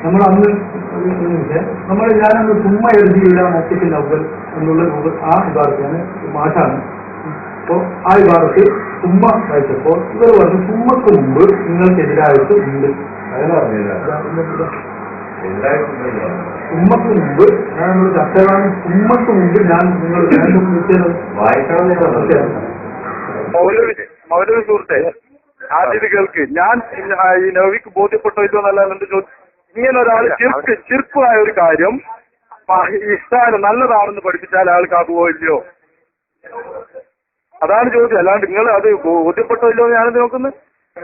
നമ്മൾ അന്ന് നമ്മൾ ഞാനന്ന് സുമ്മ എഴുതിയില്ല മൊത്തത്തിൽ അവൽ എന്നുള്ള ആ വിഭാഗത്താണ് മാഷാണ്. അപ്പോൾ ആ വിഭാഗത്തിൽ സുമ്മ വായിച്ചപ്പോൾ ഇവർ പറഞ്ഞു സുമ്മക്ക് മുമ്പ് നിങ്ങൾക്കെതിരായിട്ട് ഉണ്ട്. ഉമ്മക്ക് മുമ്പ് ഞാൻ ചർച്ചകളാണ്. ഉമ്മക്ക് മുമ്പ് ഞാൻ നിങ്ങൾ മൗലവി സുഹൃത്തെ ആദ്യം കേൾക്ക്. ഞാൻ ഈ നവിക്ക് ബോധ്യപ്പെട്ടോ ഇല്ലോ എന്നല്ല എന്റെ ചോദ്യം. ഇങ്ങനെ ഒരാൾ ചെറുപ്പായ ഒരു കാര്യം ഇഷ്ടാണ് നല്ലതാണെന്ന് പഠിപ്പിച്ചാൽ ആൾക്ക് ആകുമോ ഇല്ലയോ? അതാണ് ചോദ്യം. അല്ലാണ്ട് നിങ്ങൾ അത് ബോധ്യപ്പെട്ടോ ഇല്ലോ ഞാനത് നോക്കുന്നത്.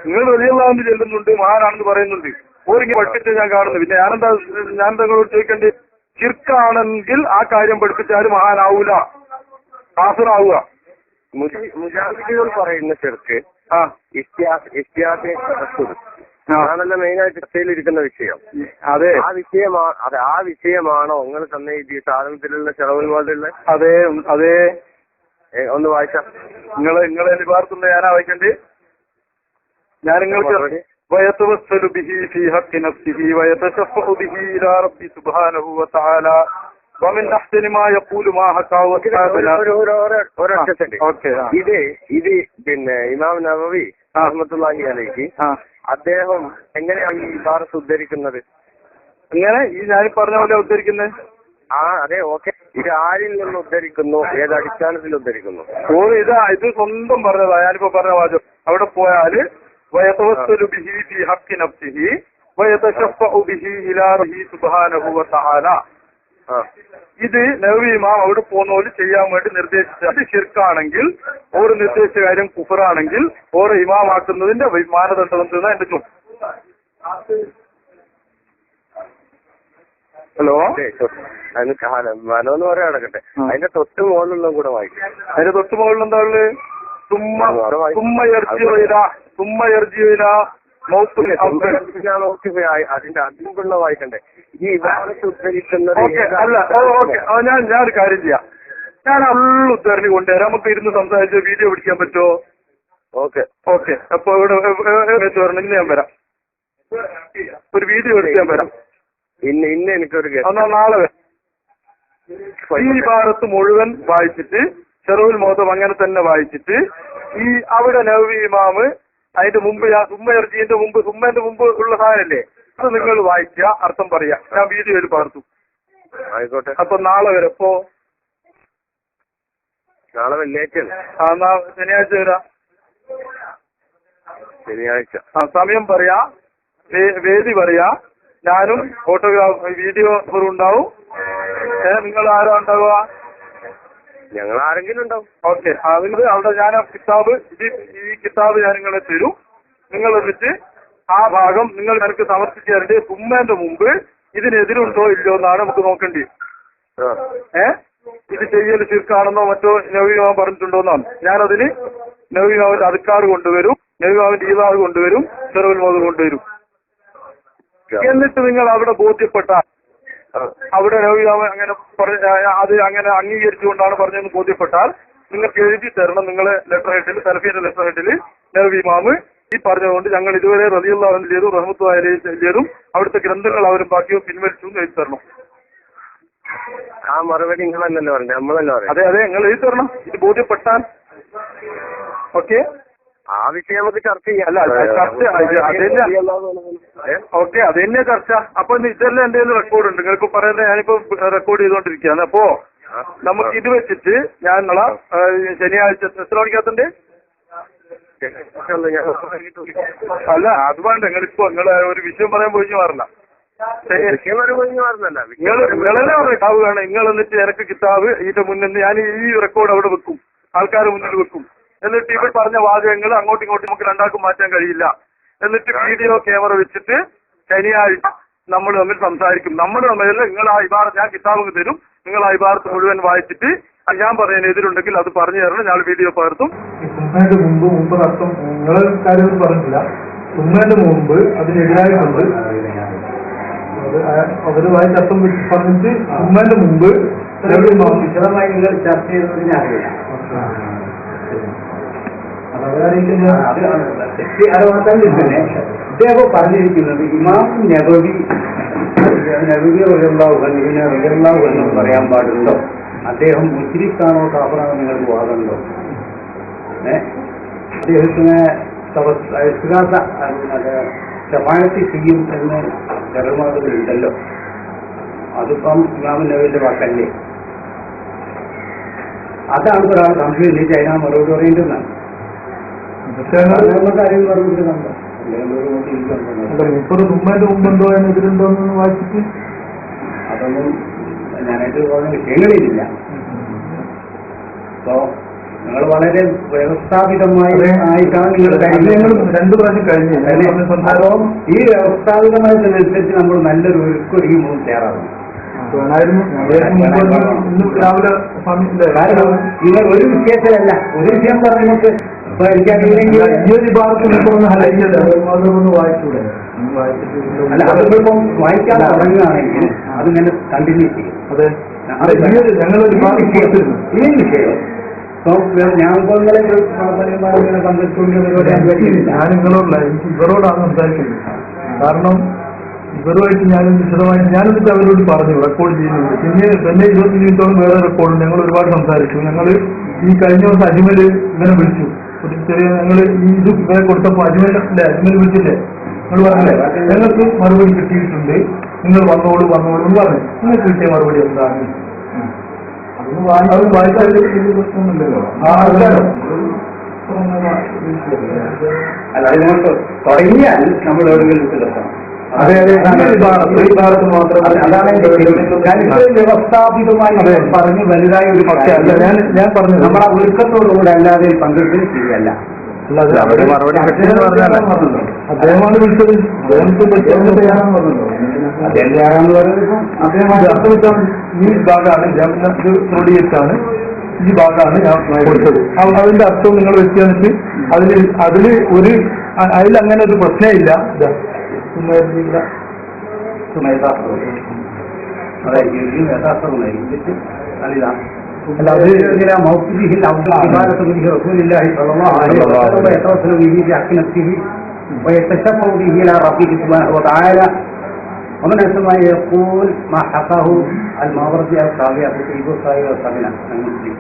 നിങ്ങൾ വലിയതാണെന്ന് ചെല്ലുന്നുണ്ട്, മഹാനാണെന്ന് പറയുന്നുണ്ട്, ഓരിങ്ങനെ പഠിപ്പിച്ച് ഞാൻ കാണുന്നു. പിന്നെ ഞാൻ നിങ്ങളോട് ചോദിക്കേണ്ടത് ശിർക്കാണെങ്കിൽ ആ കാര്യം പഠിപ്പിച്ചാൽ മഹാനാവൂല, കാഫിറാവുക. മുജാഹിദുകൾ പറയുന്ന ചെറുക്ക് അതാണല്ലോ മെയിനായിട്ട് ചർച്ചയിലിരിക്കുന്ന വിഷയം. അതെ, ആ വിഷയമാണോ നിങ്ങൾ തന്നെ ഈ സാധനത്തിലുള്ള ചെലവുകളുടെ? അതെ അതെ. ഒന്ന് വായിച്ചാ നിങ്ങളെ ഭാഗത്തുനിന്ന് ഞാനാ വായിക്കണ്ടേ? ഞാൻ നിങ്ങൾക്ക് ويتوسل به في حق نفسه ويتشفع به إلى ربي سبحانه وتعالى ومن أحسن ما يقول ما حكى وكتابنا. ഇത് പിന്നെ ഇമാം നവവി റഹ്മത്തുള്ളാഹി അലൈഹി അദ്ദേഹം എങ്ങനെയാണ് ഈ ഇബാറത്ത് ഉദ്ധരിക്കുന്നത്? ഇങ്ങനെ ഈ ഞാൻ പറഞ്ഞ പോലെ ഉദ്ധരിക്കുന്നത്? അതെ, ഓക്കെ. ഇത് ആരിൽ നിന്ന് ഉദ്ധരിക്കുന്നു? ഏത് അടിസ്ഥാനത്തിൽ ഉദ്ധരിക്കുന്നു? ഇത് സ്വന്തം പറഞ്ഞതാ. ഞാനിപ്പോ പറഞ്ഞ വാചകം അവിടെ പോയാല് ويتوسل به في حق نفسه ويتشفع به إلى ربه سبحانه وتعالى. ഇത് നബവി ഇമാം അവിടെ പോകുന്നവര് ചെയ്യാൻ വേണ്ടി നിർദ്ദേശിച്ച അത് ശിർക്കാണെങ്കിൽ, ഓരോ നിർദ്ദേശിച്ച കാര്യം കുഫറാണെങ്കിൽ ഓരോ ഇമാമാക്കുന്നതിന്റെ മാനദണ്ഡം എന്തെന്നാ എന്റെ ചോദ്യം. ഹലോ, മനോന്ന് പറയാൻ നടക്കട്ടെ. അതിന്റെ തൊട്ട് മുകളിലുള്ള കൂടെ വായിക്കും. അതിന്റെ തൊട്ട് മുകളിൽ എന്താ ഉള്ളത്? അതിന്റെ അതിനുള്ള വായിക്കണ്ടേ? ഈ ഇബാറത്ത് ഉദ്ധരിക്കുന്നത് അല്ല. ഞാൻ ഒരു കാര്യം ചെയ്യാം. ഞാൻ ഫുള്ള് ഉദ്ധരണി കൊണ്ടുവരാം. നമുക്ക് ഇരുന്ന് സംസാരിച്ച് വീഡിയോ പിടിക്കാൻ പറ്റുമോ? ഓക്കെ. അപ്പൊ ഇവിടെ വരണമെങ്കിൽ ഞാൻ വരാം. ഒരു വീഡിയോ എടുക്കാൻ വരാം. ഇന്ന് എനിക്കൊരു എന്നാ നാളെ വരാം. ഈ ഇബാറത്ത് മുഴുവൻ വായിച്ചിട്ട് ഷറഹുൽ മുഹദ്ദബ് അങ്ങനെ തന്നെ വായിച്ചിട്ട് ഈ അവിടെ നബവി ഇമാമ് അതിന്റെ മുമ്പ് സുമ്മയർജിന്റെ മുമ്പ് ഉള്ള സാധനല്ലേ, അത് നിങ്ങൾ വായിക്കുക, അർത്ഥം പറയാ. ഞാൻ വീഡിയോയിൽ പകർത്തു. ആയിക്കോട്ടെ. അപ്പൊ നാളെ വരെ. എപ്പോ? നാളെ വെള്ളിയാഴ്ച. എന്നാ ശനിയാഴ്ച വരാം. ശനിയാഴ്ച സമയം പറയാ, വേദി പറയാ. ഞാനും ഫോട്ടോഗ്രാഫ് വീഡിയോ ഉണ്ടാവും. നിങ്ങൾ ആരാ ഉണ്ടാവുക? ഞങ്ങൾ ആരെങ്കിലും ഉണ്ടാവും. ഓക്കെ. അതിന് അവിടെ ഞാൻ കിതാബ് ഈ കിതാബ് ഞാൻ നിങ്ങളെ തരും. നിങ്ങൾ എന്നിട്ട് ആ ഭാഗം നിങ്ങൾ എനിക്ക് സമർപ്പിച്ചു തരേണ്ടത്. സുമ്മേന്റെ മുമ്പ് ഇതിനെതിരുണ്ടോ ഇല്ലയോ എന്നാണ് നമുക്ക് നോക്കേണ്ടത്. ഇത് ചെയ്യൽ ശിർക്കാണെന്നോ മറ്റോ നബവി ഇമാം പറഞ്ഞിട്ടുണ്ടോ എന്നാണ്. ഞാനതിന് നബവി ഇമാമിന്റെ അദ്കാർ കൊണ്ടുവരും, നബവി ഇമാമിന്റെ ഈദാർ കൊണ്ടുവരും, ഷറഹുൽ മുഹദ്ദബ് കൊണ്ടുവരും. എന്നിട്ട് നിങ്ങൾ അവിടെ ബോധ്യപ്പെട്ടാൽ, അവിടെ നബവി ഇമാം അങ്ങനെ അത് അങ്ങനെ അംഗീകരിച്ചുകൊണ്ടാണ് പറഞ്ഞതെന്ന് ബോധ്യപ്പെട്ടാൽ നിങ്ങൾക്ക് എഴുതി തരണം. നിങ്ങളെ ലെറ്റർ ഹെഡിൽ, സലഫിയുടെ ലെറ്റർ ഹെഡിൽ നബവി ഇമാം ഈ പറഞ്ഞതുകൊണ്ട് ഞങ്ങൾ ഇതുവരെ റളിയല്ലാഹു അൻഹു ചെയ്തും റഹ്മത്തുള്ളാഹി അലൈഹി ചെയ്തും അവിടുത്തെ ഗ്രന്ഥങ്ങൾ അവരും ബാക്കിയോ പിൻവലിച്ചു എന്ന് എഴുതി തരണം. ആ മറുപടി നിങ്ങളല്ലല്ലോ പറഞ്ഞു, നമ്മളല്ലോ പറയാം. അതെ നിങ്ങൾ എഴുതി തരണം ഇത് ബോധ്യപ്പെട്ടാൽ. ഓക്കെ, ആ വിഷയം നമുക്ക് ചർച്ച ചെയ്യാം. അല്ല ചർച്ച ഓക്കെ, അത് തന്നെ ചർച്ച. അപ്പൊ ഇതെല്ലാം എന്റെ റെക്കോർഡ് ഉണ്ട്. നിങ്ങൾക്ക് പറയുന്നത് ഞാനിപ്പോ റെക്കോർഡ് ചെയ്തുകൊണ്ടിരിക്കുകയാണ്. അപ്പോ നമുക്ക് ഇത് വെച്ചിട്ട് ഞാൻ നാളെ ശനിയാഴ്ച എത്ര മണിക്കകത്തുണ്ട്? അല്ല അത് വേണ്ട. നിങ്ങളിപ്പോ നിങ്ങളെ ഒരു വിഷയം പറയാൻ പോയി മാറില്ല. നിങ്ങളെല്ലാം കിതാബ് വേണം. നിങ്ങൾ എന്നിട്ട് എനിക്ക് കിതാബ് ഇതിന്റെ മുന്നിൽ ഞാൻ ഈ റെക്കോർഡ് അവിടെ വെക്കും, ആൾക്കാരുടെ മുന്നിൽ വെക്കും. എന്നിട്ട് ഇവർ പറഞ്ഞ വാചകങ്ങൾ അങ്ങോട്ടും ഇങ്ങോട്ടും നമുക്ക് രണ്ടാൾക്കും മാറ്റാൻ കഴിയില്ല. എന്നിട്ട് വീഡിയോ ക്യാമറ വെച്ചിട്ട് ശനിയാഴ്ച നമ്മൾ തമ്മിൽ സംസാരിക്കും. നമ്മൾ തമ്മിലല്ല, നിങ്ങൾ ആ ഇബാറത്ത് ഞാൻ കിതാബ് തരും, നിങ്ങൾ ആ ഇബാറത്ത് മുഴുവൻ വായിച്ചിട്ട് ഞാൻ പറയുന്ന എതിരുണ്ടെങ്കിൽ അത് പറഞ്ഞു തരണം. ഞാൻ വീഡിയോ പകർത്തും. സുമ്മേന്റെ മുമ്പ് അർത്ഥം നിങ്ങളെ കാര്യം പറഞ്ഞില്ല. സുമ്മേന്റെ മുമ്പ് അതിനെതിരായിട്ടുണ്ട്. അവര് വായിച്ച അർത്ഥം പറഞ്ഞിട്ട് സുമ്മേന്റെ മുമ്പ് വിശദമായി നിങ്ങൾ ചർച്ച ചെയ്തതിന് അറിയില്ല. ഇദ്ദേഹം പറഞ്ഞിരിക്കുന്നത് ഇമാം നബവി എന്ന് പറയാൻ പാടുണ്ടോ? അദ്ദേഹം മുസ്ലിക്കാണോ കാഫറാണോ നിങ്ങൾക്ക് വാദമുണ്ടോ? അദ്ദേഹത്തിന് ശഫാഅത്ത് ചെയ്യും എന്ന് ചെറുമാതലുണ്ടല്ലോ. അതിപ്പം ഇമാം നബിയുടെ വാക്കല്ലേ? അതാണ് ഒരാൾ സംശയം ഉന്നയിച്ച് അതിനാ മറുപടി പറയേണ്ടതെന്നാണ്. കാര്യം പറഞ്ഞിട്ട് കണ്ടോ? മുപ്പത് മുമ്പതിന്റെ മുമ്പെന്തോ ഇതിലുണ്ടോ എന്ന് വായിച്ചിട്ട് അതൊന്നും ഞാനായിട്ട് പറഞ്ഞ വിഷയങ്ങളില്ല. അപ്പോ നിങ്ങൾ വളരെ വ്യവസ്ഥാപിതമായി ആയിട്ടാണ് നിങ്ങൾ രണ്ടു പ്രാവശ്യം കഴിഞ്ഞു. അതോ ഈ വ്യവസ്ഥാപിതമായതിനനുസരിച്ച് നമ്മൾ നല്ലൊരു ഒരുക്കൊരുങ്ങി മൂന്ന് തയ്യാറാകും. രാവിലെ കാരണം നിങ്ങൾ ഒരു വിഷയത്തിലല്ല, ഒരു വിഷയം പറഞ്ഞിട്ട് ഈ ഒരു ഭാഗത്ത് വായിച്ചൂടെ? അല്ല, അതിപ്പം വായിക്കാൻ തുടങ്ങുകയാണെങ്കിൽ അതിങ്ങനെ കണ്ടിന്യൂ ചെയ്യും. അതെ, ഞങ്ങളൊരു ഈ വിഷയം ഞാൻ ഞാൻ നിങ്ങളോടല്ല, എനിക്ക് ഇവരോടാണ് സംസാരിക്കുന്നത്. കാരണം ഇവരുമായിട്ട് ഞാൻ വിശദമായിട്ട് ഞാനെന്നിട്ട് അവരോട് പറഞ്ഞു റെക്കോർഡ് ചെയ്യുന്നുണ്ട്. പിന്നെ 20 മിനിറ്റോളം വേറെ റെക്കോർഡ് ഞങ്ങൾ ഒരുപാട് സംസാരിച്ചു. ഞങ്ങൾ ഈ കഴിഞ്ഞ ദിവസം അജ്മൽ ഇവനെ വിളിച്ചു. ഒരു ചെറിയ ഞങ്ങൾ ഇത് ഇവരെ കൊടുത്തപ്പോൾ അജ്മലിന്റെ അജ്മൽ വിളിച്ചില്ലേ, നിങ്ങൾ പറഞ്ഞില്ലേ ഞങ്ങൾക്ക് മറുപടി കിട്ടിയിട്ടുണ്ട്, നിങ്ങൾ വന്നോളൂ എന്ന് പറഞ്ഞു. നിങ്ങൾക്ക് കിട്ടിയ മറുപടി എന്താണ്? അത് വായിക്കാൻ പ്രശ്നമൊന്നുമില്ലല്ലോ. അല്ല, അതിനോട്ട് തുടങ്ങിയാൽ നമ്മൾ എവിടെയെങ്കിലും എത്തണം. അതെ അതെ, ഈ ഭാഗത്ത് മാത്രം അതാണ് വ്യവസ്ഥാപിതമായി പറഞ്ഞ് വലുതായ ഒരു പക്ഷേ അല്ല. ഞാൻ പറഞ്ഞു നമ്മുടെ ഒരുക്കത്തോടുകൂടെ അല്ലാതെ പങ്കെടുക്കുകയും ശരിയല്ല. അദ്ദേഹമാണ് വിളിച്ചത്. ഈ ഭാഗമാണ് ക്രോഡീകരിച്ചാണ്, ഈ ഭാഗമാണ് ഞാൻ കൊടുത്തത്. അതിന്റെ അർത്ഥം നിങ്ങൾ വെച്ച് അതില് ഒരു അതിലങ്ങനെ ഒരു പ്രശ്നമില്ല. ويتشفع به إلى ربه سبحانه وتعالى ومن أسماء يقول ما حكاه الماوردي القاضي أبو سعيد الصاوي والصابنة المسلم.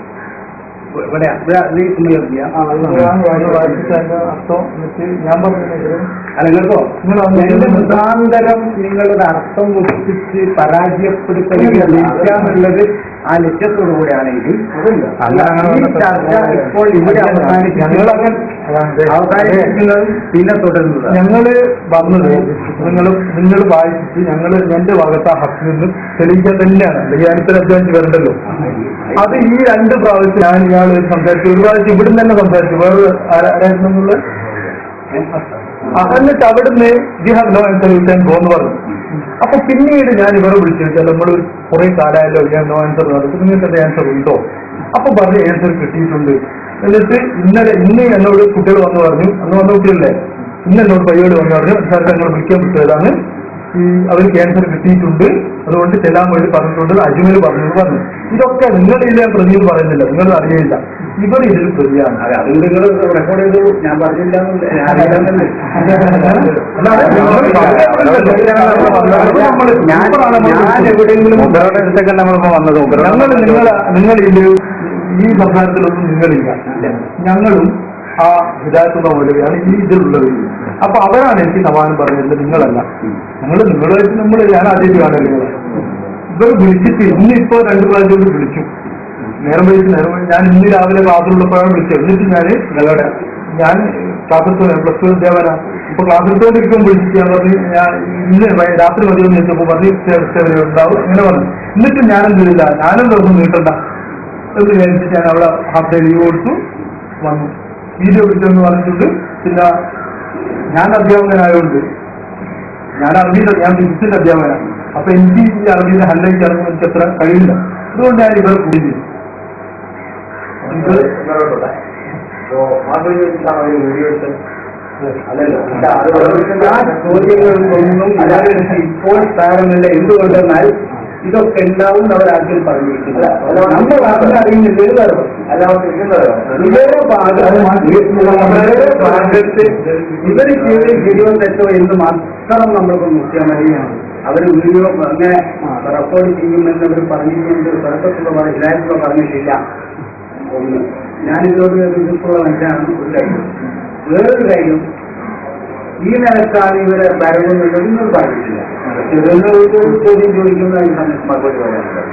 എന്റെ മുഖാന്തരം നിങ്ങളുടെ അർത്ഥം ഒപ്പിച്ച് പരാജയപ്പെടുത്തുന്നത് ആ ലക്ഷ്യത്തോടു കൂടെയാണെങ്കിൽ ഇപ്പോൾ ഇവിടെ അവസാനിപ്പിക്കുന്നത് പിന്നെ തുടരുന്നത്. ഞങ്ങള് വന്നത് നിങ്ങൾ വായിച്ചിട്ട് ഞങ്ങൾ എന്റെ ഭാഗത്ത് ആ ഹക്കിൽ നിന്ന് തെളിയിക്കാൻ തന്നെയാണ്. ധ്യാനത്തിന് അധ്വാനിച്ച് വരണ്ടല്ലോ. അത് ഈ 2 പ്രാവശ്യം ഞാൻ ഇയാൾ സംസാരിച്ചു. ഒരു പ്രാവശ്യം ഇവിടുന്ന് തന്നെ സംസാരിച്ചു. വേറെ ആരായിരുന്നുള്ള എന്നിട്ട് അവിടുന്ന് ജി ഹാവ് നോ ആൻസർ പോന്ന് പറഞ്ഞു. അപ്പൊ പിന്നീട് ഞാൻ ഇവരെ വിളിച്ചു വെച്ചാൽ നമ്മൾ കുറെ കാലമായല്ലോ ഞാൻ നോ ആൻസർ നടക്കും, നിങ്ങൾക്ക് എന്റെ ആൻസർ ഉണ്ടോ? അപ്പൊ പറഞ്ഞ് ആൻസർ കിട്ടിയിട്ടുണ്ട്. എന്നിട്ട് ഇന്ന് എന്നോട് കുട്ടികൾ വന്നു പറഞ്ഞു, അന്ന് വന്ന കുട്ടികളല്ലേ, ഇന്ന് എന്നോട് പയ്യോട് വന്നു പറഞ്ഞു സാർ ഞങ്ങൾ വിളിക്കാൻ പറ്റിയതാണ്, ഈ അവർ ക്യാൻസർ കിട്ടിയിട്ടുണ്ട്, അതുകൊണ്ട് ചെല്ലാൻ വേണ്ടി പറഞ്ഞിട്ടുണ്ട്, അജ്മൽ പറഞ്ഞു. ഇതൊക്കെ നിങ്ങളില്ല പ്രതിയിൽ പറയുന്നില്ല, നിങ്ങൾ അറിയില്ല, ഇവർ ഇതിൽ പ്രതിയാണ്. അതുകൊണ്ട് നിങ്ങൾ റെക്കോർഡ് ചെയ്തു. ഞാൻ പറഞ്ഞില്ല. നിങ്ങളില്ല, ഈ സംസാരത്തിലൊന്നും നിങ്ങളില്ല. ഞങ്ങളും ആ ഹിദായത്തുള്ള പോലെയാണ് ഈ ഇതിലുള്ളത്. അപ്പൊ അവരാണ് എനിക്ക് സമാധാനം പറഞ്ഞത്, നിങ്ങളല്ല. നിങ്ങളായിട്ട് ഞാൻ ആദ്യമായിട്ട് കാണുന്നത്. ഇവർ വിളിച്ചിട്ട് ഇന്നിപ്പോ 2 പ്രാവശ്യം വിളിച്ചു. നേരം ഞാൻ ഇന്ന് രാവിലെ ക്ലാസ്സിലുള്ളപ്പോഴാണ് വിളിച്ചത്. എന്നിട്ട് ഞാൻ ക്ലാസ് പ്ലസ് 2 അധ്യാപന ഇപ്പൊ ക്ലാസ് എടുത്തോണ്ടിരിക്കുമ്പോൾ വിളിച്ചിട്ട് ഞാൻ പറഞ്ഞു ഞാൻ ഇന്ന് രാത്രി മതിയെന്ന് ചോദിച്ചപ്പോൾ പറഞ്ഞ് ഉണ്ടാവും അങ്ങനെ പറഞ്ഞു. എന്നിട്ട് ഞാനെന്ത് ചെയ്തില്ല, ഞാനെന്തൊന്നും നീട്ടണ്ട എന്ന് വിചാരിച്ചിട്ട് ഞാൻ അവിടെ ഹാഫ് ഡേ ലീവ് കൊടുത്തു വന്നു. വീഡിയോ പിടിച്ചെന്ന് പറഞ്ഞിട്ടുണ്ട്. പിന്നെ ഞാൻ അധ്യാപകനായതുകൊണ്ട് ഞാൻ ഫിസിക്സിന്റെ അധ്യാപകനാണ്. അപ്പൊ എനിക്ക് ഈ അറബിയുടെ ഹല്ലയ്ക്ക് ഇറങ്ങുമ്പോൾ എനിക്ക് അത്ര കഴിയില്ല. അതുകൊണ്ട് ഞാൻ ഇവരെ കൂടി ഇപ്പോൾ സാരമില്ല. എന്തുകൊണ്ടെന്നാൽ ഇതൊക്കെ ഉണ്ടാവും അവരാദ്യം പറഞ്ഞിരിക്കുന്നത്. നമ്മൾ അറിയുന്നില്ല. ഇവരുടെ ഭാഗത്ത് ഇവര് ചെയ്ത് ശരിയോ തെറ്റോ എന്ന് മാത്രം നമ്മൾക്ക് നോക്കിയാൽ മതിയാണ്. അവർ വീഡിയോ അങ്ങനെ റെക്കോർഡ് ചെയ്യുമെന്ന് അവർ പറഞ്ഞിട്ടുണ്ട്. തുടക്കത്തുള്ള ഹിദായത്തുള്ള പറഞ്ഞിട്ടില്ല. ഒന്ന്, ഞാനിതോട് എതിർപ്പുള്ള മനുഷ്യനാണ് ഒരു കാര്യം. വേറൊരു കാര്യം, ഈ നിലക്കാണ് ഇവരെ ഭരണമെന്നുള്ളത് ഇന്നത് പറഞ്ഞിട്ടില്ല. ചോദ്യം ചോദിക്കുന്ന മറുപടി പറയാനുള്ളത്.